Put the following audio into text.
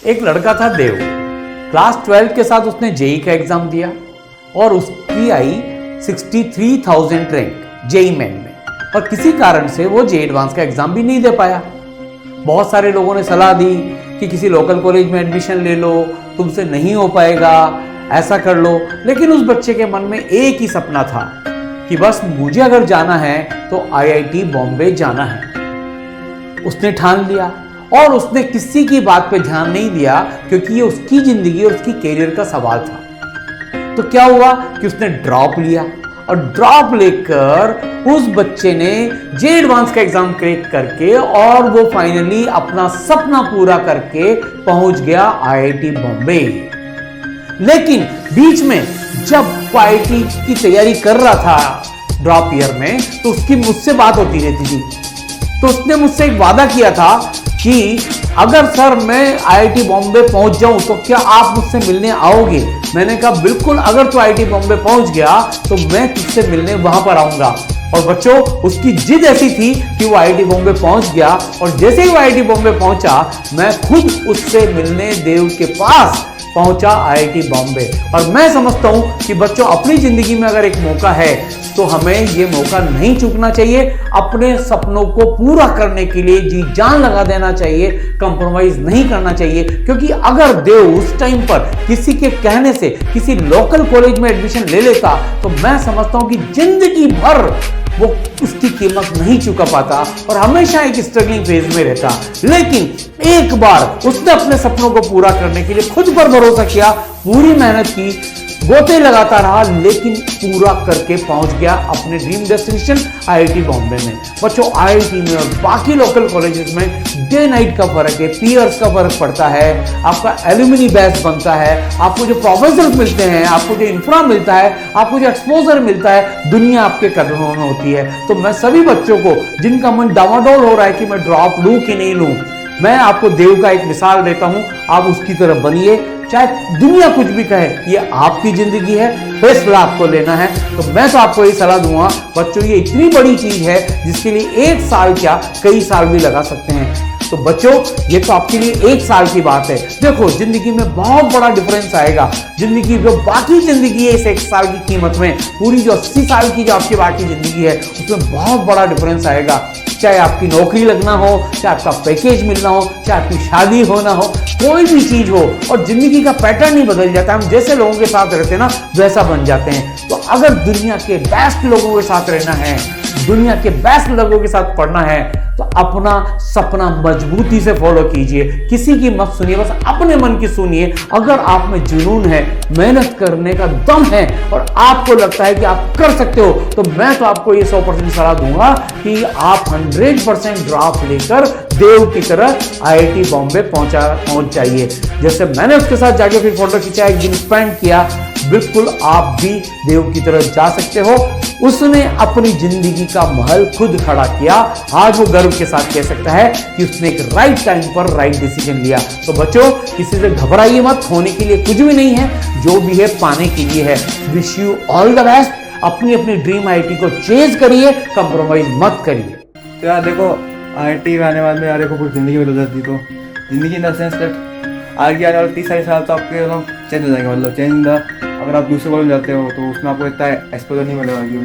एक लड़का था देव। क्लास 12 के साथ उसने जेई का एग्जाम दिया और उसकी आई 63,000 रैंक जेई मेन में, और किसी कारण से वो जेई एडवांस का एग्जाम भी नहीं दे पाया। बहुत सारे लोगों ने सलाह दी कि किसी लोकल कॉलेज में एडमिशन ले लो, तुमसे नहीं हो पाएगा, ऐसा कर लो। लेकिन उस बच्चे के मन में एक ही सपना था कि बस मुझे अगर जाना है तो आईआईटी बॉम्बे जाना है। उसने ठान लिया और उसने किसी की बात पे ध्यान नहीं दिया, क्योंकि ये उसकी जिंदगी और उसकी कैरियर का सवाल था। तो क्या हुआ कि उसने ड्रॉप लिया, और ड्रॉप लेकर उस बच्चे ने जे एडवांस का एग्जाम क्रैक करके और वो फाइनली अपना सपना पूरा करके पहुंच गया आईआईटी बॉम्बे। लेकिन बीच में जब आईआईटी की तैयारी कर रहा था ड्रॉप ईयर में, तो उसकी मुझसे बात होती रहती थी। तो उसने मुझसे एक वादा किया था कि अगर सर मैं आईआईटी बॉम्बे पहुंच जाऊं तो क्या आप मुझसे मिलने आओगे। मैंने कहा बिल्कुल, अगर तू आईआईटी बॉम्बे पहुंच गया तो मैं तुझसे मिलने वहां पर आऊंगा। और बच्चों, उसकी जिद ऐसी थी कि वो आईआईटी बॉम्बे पहुंच गया, और जैसे ही वो आईआईटी बॉम्बे पहुंचा, मैं खुद उससे मिलने देव के पास पहुंचा आईआईटी बॉम्बे। और मैं समझता हूं कि बच्चों, अपनी जिंदगी में अगर एक मौका है तो हमें ये मौका नहीं चूकना चाहिए। अपने सपनों को पूरा करने के लिए जी जान लगा देना चाहिए, कंप्रोमाइज नहीं करना चाहिए। क्योंकि अगर देव उस टाइम पर किसी के कहने से किसी लोकल कॉलेज में एडमिशन ले लेता तो मैं समझता हूं कि जिंदगी भर वो उसकी कीमत नहीं चुका पाता और हमेशा एक स्ट्रगलिंग फेज में रहता। लेकिन एक बार उसने अपने सपनों को पूरा करने के लिए खुद पर भरोसा किया, पूरी मेहनत की, गोते लगाता रहा, लेकिन पूरा करके पहुंच गया अपने ड्रीम डेस्टिनेशन आईआईटी बॉम्बे में। बच्चों, आईआईटी में और बाकी लोकल कॉलेजेस में डे नाइट का फर्क है, पीयर्स का फर्क पड़ता है, आपका एल्यूमिनी बैच बनता है, आपको जो प्रोफेसर मिलते हैं, आपको जो इंफ्रा मिलता है, आपको जो एक्सपोजर मिलता है, दुनिया आपके कदमों में होती है। तो मैं सभी बच्चों को जिनका मन डावाडोल हो रहा है कि मैं ड्रॉप लूं कि नहीं लूं, मैं आपको देव का एक मिसाल देता हूं, आप उसकी तरफ बनिए। चाहे दुनिया कुछ भी कहे, ये आपकी जिंदगी है, फैसला आपको लेना है। तो मैं तो आपको ये सलाह दूंगा बच्चों, ये इतनी बड़ी चीज है जिसके लिए एक साल क्या कई साल भी लगा सकते हैं। तो बच्चों, ये तो आपके लिए एक साल की बात है। देखो, जिंदगी में बहुत बड़ा डिफरेंस आएगा। जिंदगी जो बाकी जिंदगी है इस एक साल की कीमत में, पूरी जो 80 साल की जो आपकी बाकी जिंदगी है उसमें बहुत बड़ा डिफरेंस आएगा। चाहे आपकी नौकरी लगना हो, चाहे आपका पैकेज मिलना हो, चाहे आपकी शादी होना हो, कोई भी चीज हो, और जिंदगी का पैटर्न ही बदल जाता है। हम जैसे लोगों के साथ रहते हैं ना, वैसा बन जाते हैं। तो अगर दुनिया के बेस्ट लोगों के साथ रहना है, दुनिया के बेस्ट लोगों के साथ पढ़ना है, तो अपना सपना मजबूती से फॉलो कीजिए। किसी की मत सुनिए, बस अपने मन की सुनिए। अगर आप में जुनून है, मेहनत करने का दम है और आपको लगता है कि आप कर सकते हो, तो मैं तो आपको ये 100% सलाह दूंगा कि आप 100% ड्रॉप लेकर देव की तरह आईआईटी बॉम्बे पहुंच जाइए। जैसे मैंने उसके साथ जाके फिर फोटो खींचा, एक दिन स्पेंड किया, बिल्कुल आप भी देव की तरह जा सकते हो। उसने अपनी जिंदगी का महल खुद खड़ा किया। आज वो गर्व के साथ कह सकता है कि उसने एक राइट टाइम पर राइट डिसीजन लिया। तो बच्चों, किसी से घबराइए मत, होने के लिए कुछ भी नहीं है, जो भी है पाने के लिए है। Wish you all the best. अपनी अपनी ड्रीम आईआईटी को चेज करिए, कंप्रोमाइज मत करिए। तो यार देखो, आईआईटी में आने बाद में यार देखो कुछ ज़िंदगी बदल जाती, तो ज़िंदगी इन द सेंस दैट आगे आने वाले 30 साल तो आपके चेंज हो जाएंगे। मतलब चेंज द, अगर आप दूसरे कॉलेज जाते हो तो उसमें आपको इतना एक्सपोजर नहीं मिलेगा कि